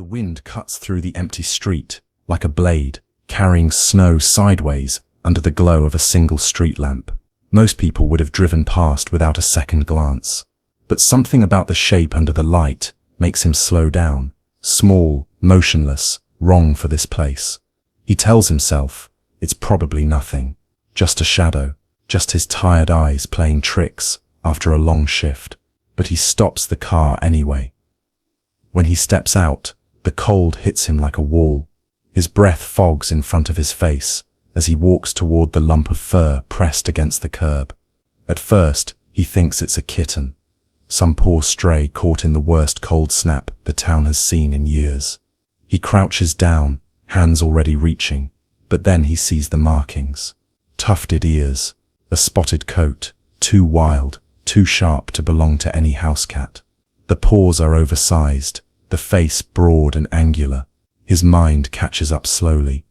The wind cuts through the empty street like a blade, carrying snow sideways under the glow of a single street lamp. Most people would have driven past without a second glance. But something about the shape under the light makes him slow down. Small, motionless, wrong for this place. He tells himself, it's probably nothing. Just a shadow, just his tired eyes playing tricks after a long shift. But he stops the car anyway. When he steps out, the cold hits him like a wall. His breath fogs in front of his face as he walks toward the lump of fur pressed against the curb. At first, he thinks it's a kitten. Some poor stray caught in the worst cold snap the town has seen in years. He crouches down, hands already reaching, but then he sees the markings. Tufted ears, a spotted coat, too wild, too sharp to belong to any house cat. The paws are oversized, the face broad and angular. His mind catches up slowly.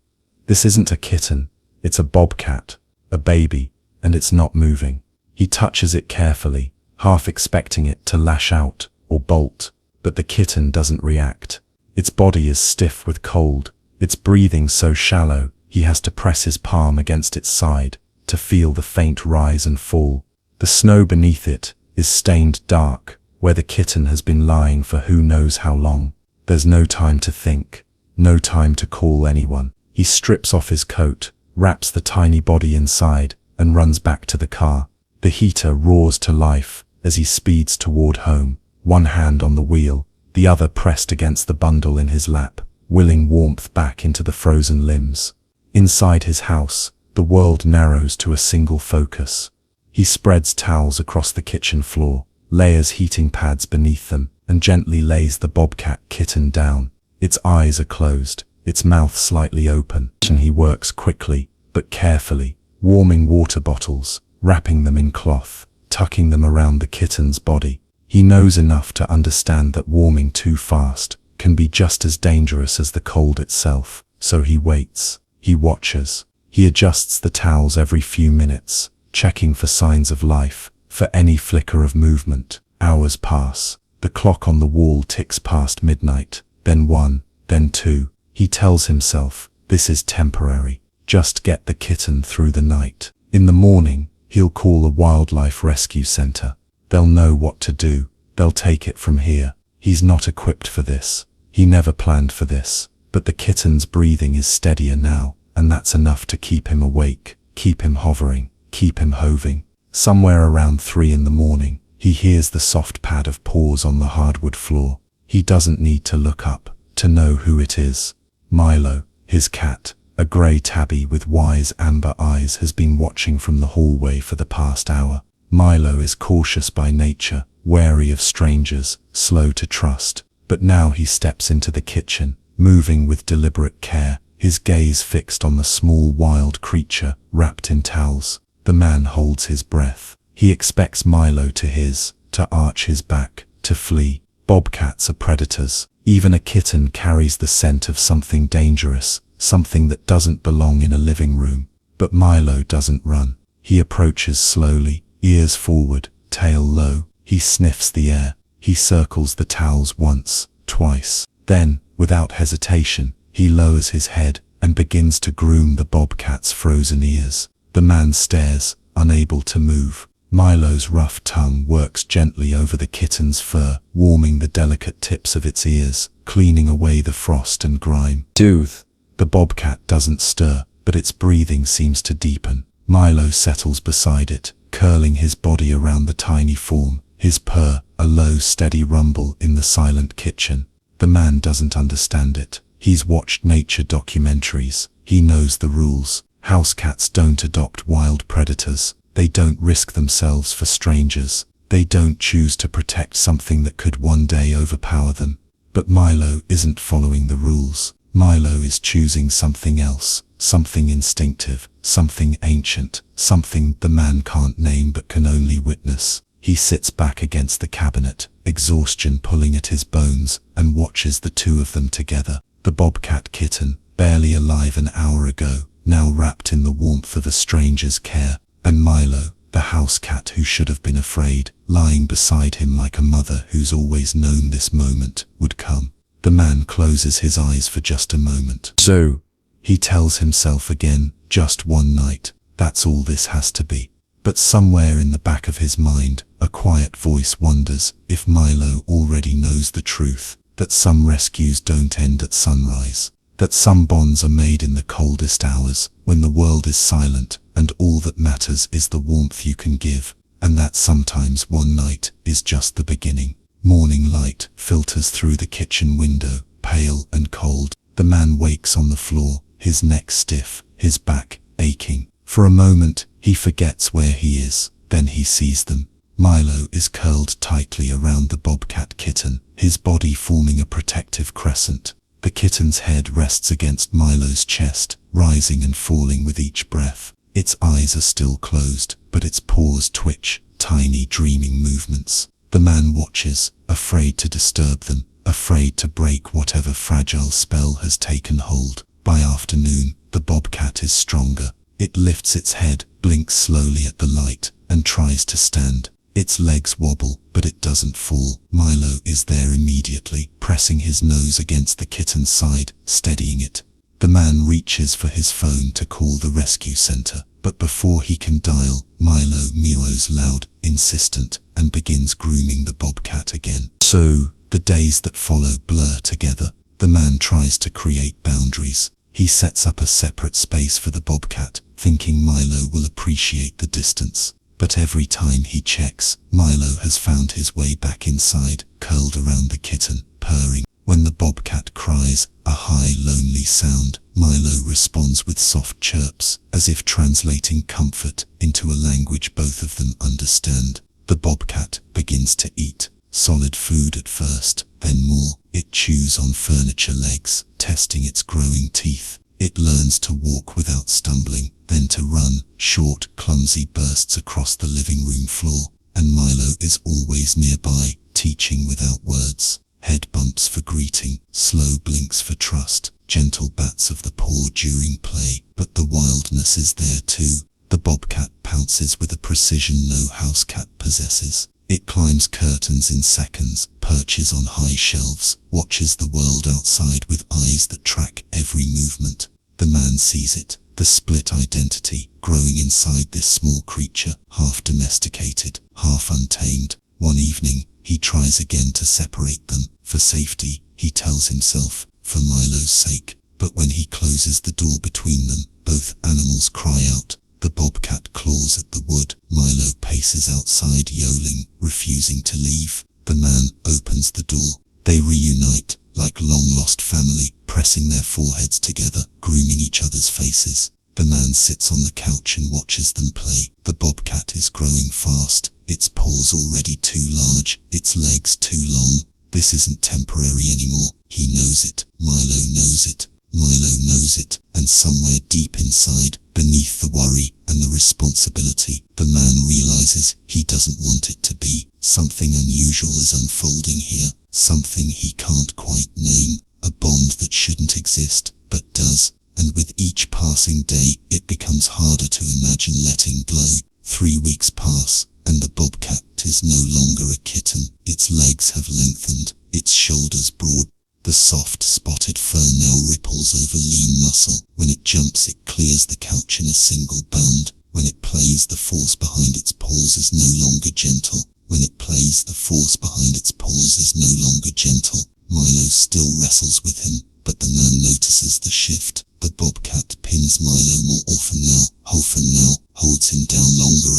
This isn't a kitten, it's a bobcat, a baby, and it's not moving. He touches it carefully, half expecting it to lash out or bolt, but the kitten doesn't react. Its body is stiff with cold, its breathing so shallow he has to press his palm against its side to feel the faint rise and fall. The snow beneath it is stained dark, where the kitten has been lying for who knows how long. There's no time to think, no time to call anyone. He strips off his coat, wraps the tiny body inside, and runs back to the car. The heater roars to life as he speeds toward home, one hand on the wheel, the other pressed against the bundle in his lap, willing warmth back into the frozen limbs. Inside his house, the world narrows to a single focus. He spreads towels across the kitchen floor, layers heating pads beneath them, and gently lays the bobcat kitten down. Its eyes are closed, its mouth slightly open, and he works quickly, but carefully, warming water bottles, wrapping them in cloth, tucking them around the kitten's body. He knows enough to understand that warming too fast can be just as dangerous as the cold itself, so he waits, he watches, he adjusts the towels every few minutes, checking for signs of life, for any flicker of movement. Hours pass. The clock on the wall ticks past midnight, then 1, then 2. He tells himself, this is temporary. Just get the kitten through the night. In the morning, he'll call a wildlife rescue center. They'll know what to do. They'll take it from here. He's not equipped for this. He never planned for this. But the kitten's breathing is steadier now, and that's enough to keep him awake, keep him hovering, keep him hoving. Somewhere around 3 in the morning, he hears the soft pad of paws on the hardwood floor. He doesn't need to look up to know who it is. Milo, his cat, a grey tabby with wise amber eyes, has been watching from the hallway for the past hour. Milo is cautious by nature, wary of strangers, slow to trust. But now he steps into the kitchen, moving with deliberate care, his gaze fixed on the small wild creature wrapped in towels. The man holds his breath. He expects Milo to arch his back, to flee. Bobcats are predators. Even a kitten carries the scent of something dangerous, something that doesn't belong in a living room. But Milo doesn't run. He approaches slowly, ears forward, tail low. He sniffs the air. He circles the towels once, twice. Then, without hesitation, he lowers his head and begins to groom the bobcat's frozen ears. The man stares, unable to move. Milo's rough tongue works gently over the kitten's fur, warming the delicate tips of its ears, cleaning away the frost and grime. Soothe. The bobcat doesn't stir, but its breathing seems to deepen. Milo settles beside it, curling his body around the tiny form, his purr a low, steady rumble in the silent kitchen. The man doesn't understand it. He's watched nature documentaries. He knows the rules. House cats don't adopt wild predators. They don't risk themselves for strangers. They don't choose to protect something that could one day overpower them. But Milo isn't following the rules. Milo is choosing something else, something instinctive, something ancient, something the man can't name but can only witness. He sits back against the cabinet, exhaustion pulling at his bones, and watches the two of them together. The bobcat kitten, barely alive an hour ago, now wrapped in the warmth of a stranger's care, and Milo, the house cat who should have been afraid, lying beside him like a mother who's always known this moment would come. The man closes his eyes for just a moment. So, he tells himself again, just one night, that's all this has to be. But somewhere in the back of his mind, a quiet voice wonders if Milo already knows the truth, that some rescues don't end at sunrise, that some bonds are made in the coldest hours, when the world is silent, and all that matters is the warmth you can give, and that sometimes one night is just the beginning. Morning light filters through the kitchen window, pale and cold. The man wakes on the floor, his neck stiff, his back aching. For a moment, he forgets where he is. Then he sees them. Milo is curled tightly around the bobcat kitten, his body forming a protective crescent. The kitten's head rests against Milo's chest, rising and falling with each breath. Its eyes are still closed, but its paws twitch, tiny dreaming movements. The man watches, afraid to disturb them, afraid to break whatever fragile spell has taken hold. By afternoon, the bobcat is stronger. It lifts its head, blinks slowly at the light, and tries to stand. Its legs wobble, but it doesn't fall. Milo is there immediately, pressing his nose against the kitten's side, steadying it. The man reaches for his phone to call the rescue center, but before he can dial, Milo meows loud, insistent, and begins grooming the bobcat again. So, the days that follow blur together. The man tries to create boundaries. He sets up a separate space for the bobcat, thinking Milo will appreciate the distance. But every time he checks, Milo has found his way back inside, curled around the kitten, purring. When the bobcat cries, a high, lonely sound, Milo responds with soft chirps, as if translating comfort into a language both of them understand. The bobcat begins to eat, solid food at first, then more. It chews on furniture legs, testing its growing teeth. It learns to walk without stumbling, then to run, short, clumsy bursts across the living room floor. And Milo is always nearby, teaching without words. Head bumps for greeting, slow blinks for trust, gentle bats of the paw during play. But the wildness is there too. The bobcat pounces with a precision no house cat possesses. It climbs curtains in seconds, perches on high shelves, watches the world outside with eyes that track every movement. The man sees it, the split identity growing inside this small creature, half domesticated, half untamed. One evening, he tries again to separate them. For safety, he tells himself, for Milo's sake. But when he closes the door between them, both animals cry out. The bobcat claws at the wood. Milo paces outside yowling, refusing to leave. The man opens the door. They reunite, like long-lost family, pressing their foreheads together, grooming each other's faces. The man sits on the couch and watches them play. The bobcat is growing fast, its paws already too large, its legs too long. This isn't temporary anymore. He knows it. Milo knows it. Milo knows it. And somewhere deep inside, beneath the worry and the responsibility, the man realizes he doesn't want it to be. Something unusual is unfolding here. Something he can't quite name. A bond that shouldn't exist, but does. And with each passing day, it becomes harder to imagine letting go. 3 weeks pass, and the bobcat is no longer a kitten. Its legs have lengthened, its shoulders broad. The soft, spotted fur now ripples over lean muscle. When it jumps, it clears the couch in a single bound. When it plays, the force behind its paws is no longer gentle. When it plays, the force behind its paws is no longer gentle. Milo still wrestles with him, but the man notices the shift. The bobcat pins Milo more often now, holds him down longer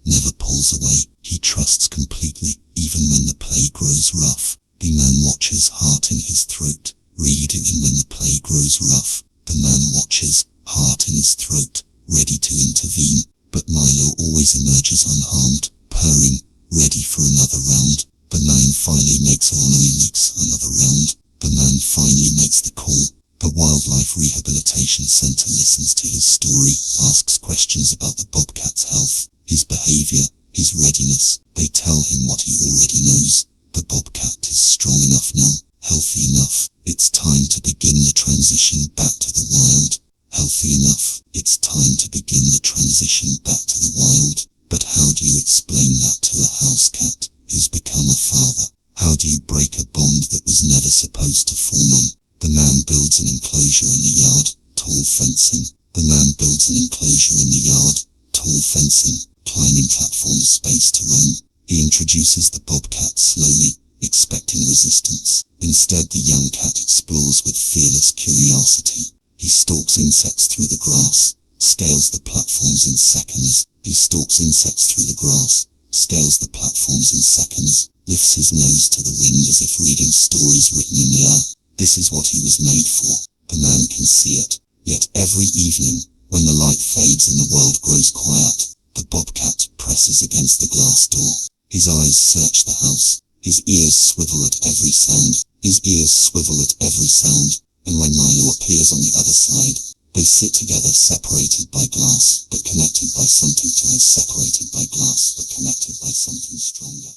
never pulls away. He trusts completely, even when the play grows rough. The man watches, heart in his throat. Read even when the play grows rough. The man watches, heart in his throat, ready to intervene. But Milo always emerges unharmed, purring, ready for another round. The man finally makes another round. The man finally makes the call. The Wildlife Rehabilitation Center listens to his story, asks questions about the bobcat's health, his behavior, his readiness. They tell him what he already knows. The bobcat is strong enough now, healthy enough. It's time to begin the transition back to the wild. Healthy enough. It's time to begin the transition back to the wild. But how do you explain that to a house cat who's become a father? How do you break a bond that was never supposed to form on? The man builds an enclosure in the yard, tall fencing. The man builds an enclosure in the yard, tall fencing, climbing platforms, space to roam. He introduces the bobcat slowly, expecting resistance. Instead, the young cat explores with fearless curiosity. He stalks insects through the grass, scales the platforms in seconds. He stalks insects through the grass, scales the platforms in seconds, lifts his nose to the wind as if reading stories written in the air. This is what he was made for. The man can see it. Yet every evening, when the light fades and the world grows quiet, the bobcat presses against the glass door. His eyes search the house. His ears swivel at every sound. His ears swivel at every sound. And when Milo appears on the other side, they sit together, separated by glass, but connected by something separated by glass, but connected by something stronger.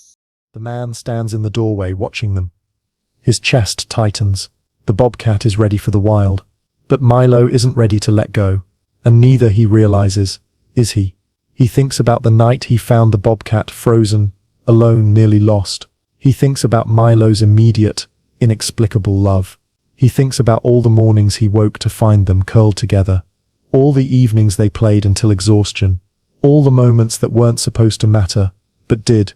The man stands in the doorway watching them. His chest tightens. The bobcat is ready for the wild. But Milo isn't ready to let go. And neither, he realizes, is he. He thinks about the night he found the bobcat frozen, alone, nearly lost. He thinks about Milo's immediate, inexplicable love. He thinks about all the mornings he woke to find them curled together. All the evenings they played until exhaustion. All the moments that weren't supposed to matter, but did.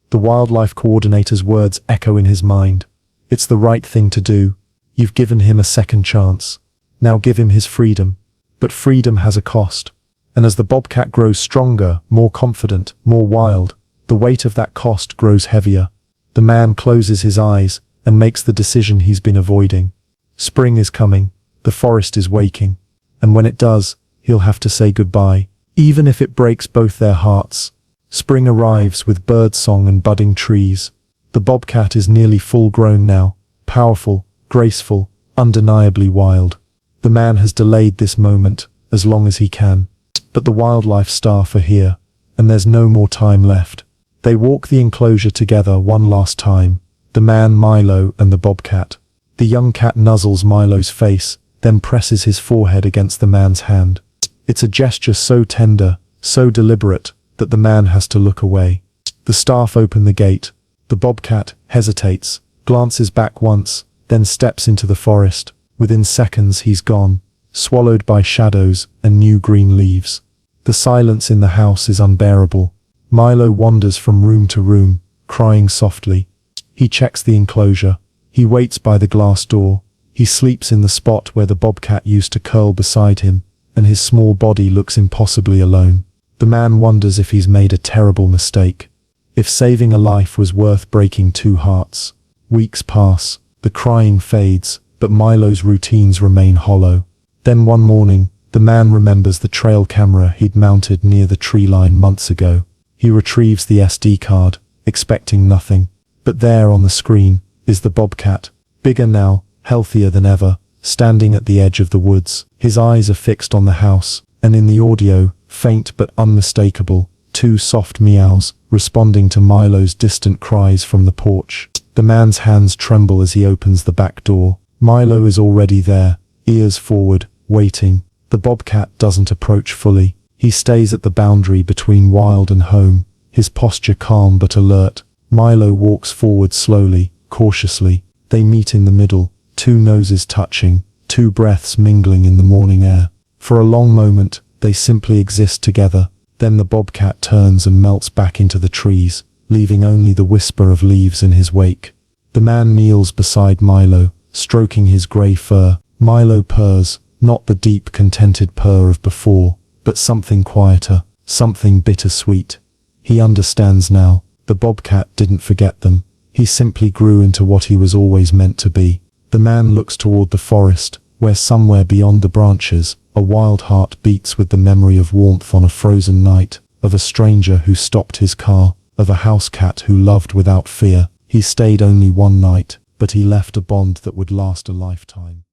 The wildlife coordinator's words echo in his mind. It's the right thing to do. You've given him a second chance. Now give him his freedom. But freedom has a cost. And as the bobcat grows stronger, more confident, more wild, the weight of that cost grows heavier. The man closes his eyes and makes the decision he's been avoiding. Spring is coming. The forest is waking. And when it does, he'll have to say goodbye, even if it breaks both their hearts. Spring arrives with birdsong and budding trees. The bobcat is nearly full-grown now, powerful, graceful, undeniably wild. The man has delayed this moment as long as he can. But the wildlife staff are here, and there's no more time left. They walk the enclosure together one last time, the man, Milo, and the bobcat. The young cat nuzzles Milo's face, then presses his forehead against the man's hand. It's a gesture so tender, so deliberate, that the man has to look away. The staff open the gate. The bobcat hesitates, glances back once, then steps into the forest. Within seconds he's gone, swallowed by shadows and new green leaves. The silence in the house is unbearable. Milo wanders from room to room, crying softly. He checks the enclosure. He waits by the glass door. He sleeps in the spot where the bobcat used to curl beside him, and his small body looks impossibly alone. The man wonders if he's made a terrible mistake. If saving a life was worth breaking two hearts. Weeks pass. The crying fades, but Milo's routines remain hollow. Then one morning, the man remembers the trail camera he'd mounted near the tree line months ago. He retrieves the SD card, expecting nothing. But there on the screen is the bobcat, bigger now, healthier than ever, standing at the edge of the woods. His eyes are fixed on the house, and in the audio, faint but unmistakable, two soft meows, responding to Milo's distant cries from the porch. The man's hands tremble as he opens the back door. Milo is already there, ears forward, waiting. The bobcat doesn't approach fully. He stays at the boundary between wild and home, his posture calm but alert. Milo walks forward slowly, cautiously. They meet in the middle, two noses touching, two breaths mingling in the morning air. For a long moment, they simply exist together. Then the bobcat turns and melts back into the trees, leaving only the whisper of leaves in his wake. The man kneels beside Milo, stroking his grey fur. Milo purrs, not the deep, contented purr of before, but something quieter, something bittersweet. He understands now. The bobcat didn't forget them. He simply grew into what he was always meant to be. The man looks toward the forest, where somewhere beyond the branches, a wild heart beats with the memory of warmth on a frozen night, of a stranger who stopped his car, of a house cat who loved without fear. He stayed only one night, but he left a bond that would last a lifetime.